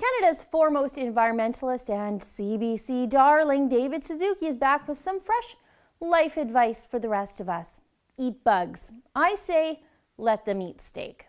Canada's foremost environmentalist and CBC darling, David Suzuki, is back with some fresh life advice for the rest of us. Eat bugs. I say, let them eat steak.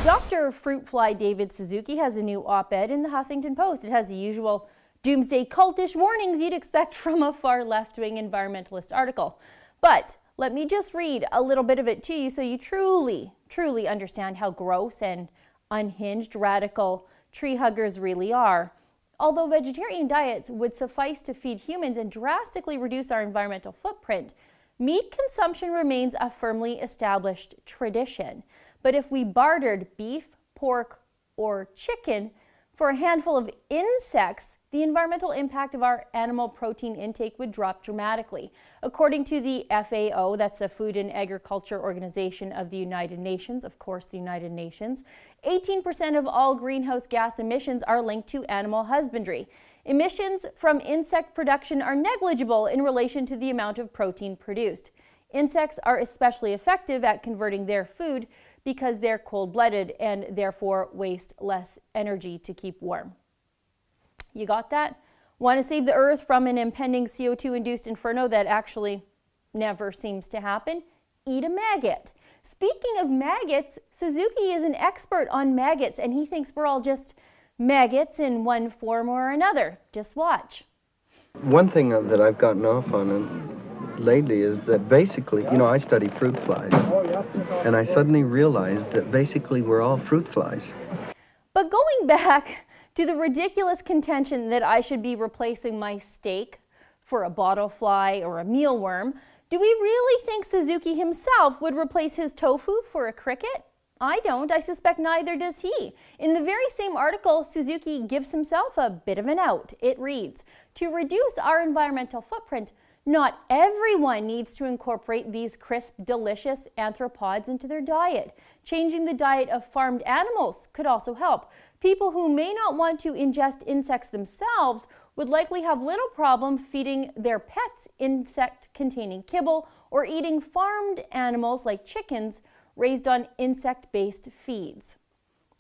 Dr. Fruit Fly David Suzuki has a new op-ed in the Huffington Post. It has the usual doomsday cultish warnings you'd expect from a far left-wing environmentalist article. But let me just read a little bit of it to you so you truly understand how gross and unhinged radical tree huggers really are. Although vegetarian diets would suffice to feed humans and drastically reduce our environmental footprint, meat consumption remains a firmly established tradition. But if we bartered beef, pork, or chicken for a handful of insects, the environmental impact of our animal protein intake would drop dramatically. According to the FAO, that's the Food and Agriculture Organization of the United Nations, of course the United Nations, 18% of all greenhouse gas emissions are linked to animal husbandry. Emissions from insect production are negligible in relation to the amount of protein produced. Insects are especially effective at converting their food because they're cold-blooded and therefore waste less energy to keep warm. You got that? Want to save the Earth from an impending CO2-induced inferno that actually never seems to happen? Eat a maggot. Speaking of maggots, Suzuki is an expert on maggots, and he thinks we're all just maggots in one form or another. Just watch. One thing that I've gotten off on lately is that basically, I study fruit flies, and I suddenly realized that basically we're all fruit flies. But going back to the ridiculous contention that I should be replacing my steak for a bottle fly or a mealworm, do we really think Suzuki himself would replace his tofu for a cricket? I don't. I suspect neither does he. In the very same article, Suzuki gives himself a bit of an out. It reads, "To reduce our environmental footprint, not everyone needs to incorporate these crisp, delicious arthropods into their diet. Changing the diet of farmed animals could also help. People who may not want to ingest insects themselves would likely have little problem feeding their pets insect-containing kibble or eating farmed animals like chickens raised on insect-based feeds."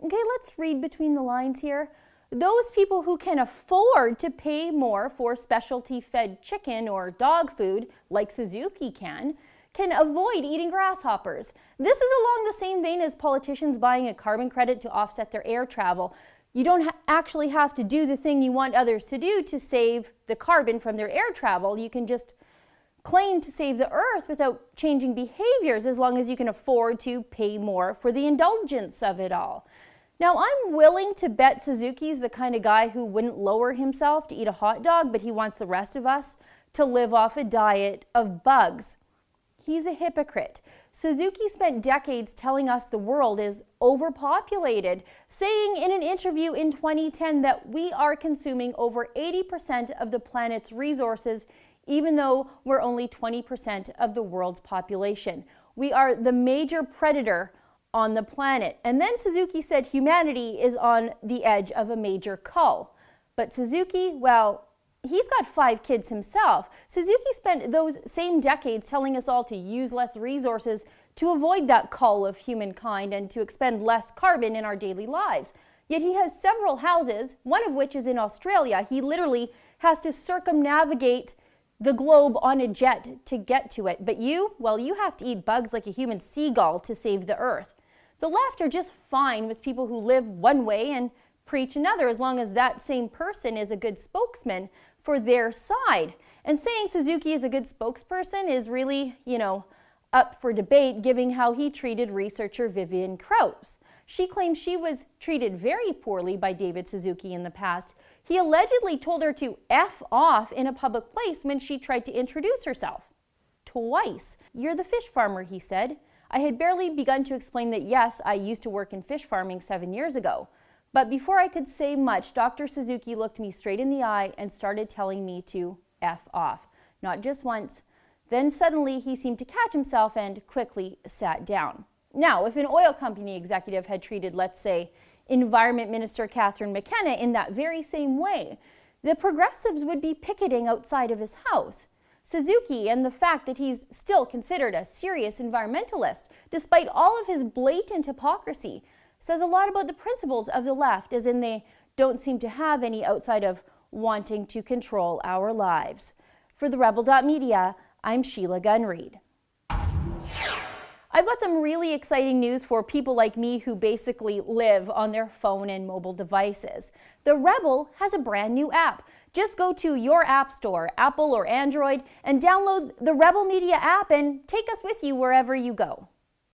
Okay, let's read between the lines here. Those people who can afford to pay more for specialty-fed chicken or dog food, like Suzuki can avoid eating grasshoppers. This is along the same vein as politicians buying a carbon credit to offset their air travel. You don't actually have to do the thing you want others to do to save the carbon from their air travel. You can just claim to save the Earth without changing behaviors as long as you can afford to pay more for the indulgence of it all. Now, I'm willing to bet Suzuki's the kind of guy who wouldn't lower himself to eat a hot dog, but he wants the rest of us to live off a diet of bugs. He's a hypocrite. Suzuki spent decades telling us the world is overpopulated, saying in an interview in 2010 that we are consuming over 80% of the planet's resources, even though we're only 20% of the world's population. We are the major predator on the planet. And then Suzuki said humanity is on the edge of a major cull. But Suzuki, well, he's got 5 kids himself. Suzuki spent those same decades telling us all to use less resources to avoid that cull of humankind and to expend less carbon in our daily lives. Yet he has several houses, one of which is in Australia. He literally has to circumnavigate the globe on a jet to get to it. But you, well, you have to eat bugs like a human seagull to save the Earth. The left are just fine with people who live one way and preach another, as long as that same person is a good spokesman for their side. And saying Suzuki is a good spokesperson is really, up for debate, given how he treated researcher Vivian Krause. She claims she was treated very poorly by David Suzuki in the past. He allegedly told her to F off in a public place when she tried to introduce herself. Twice. "You're the fish farmer," he said. I had barely begun to explain that yes, I used to work in fish farming 7 years ago. But before I could say much, Dr. Suzuki looked me straight in the eye and started telling me to F off. Not just once. Then suddenly he seemed to catch himself and quickly sat down. Now, if an oil company executive had treated, let's say, Environment Minister Catherine McKenna in that very same way, the progressives would be picketing outside of his house. Suzuki and the fact that he's still considered a serious environmentalist, despite all of his blatant hypocrisy, says a lot about the principles of the left, as in they don't seem to have any outside of wanting to control our lives. For the Rebel.media, I'm Sheila Gunn-Reid. I've got some really exciting news for people like me who basically live on their phone and mobile devices. The Rebel has a brand new app. Just go to your app store, Apple or Android, and download the Rebel Media app and take us with you wherever you go.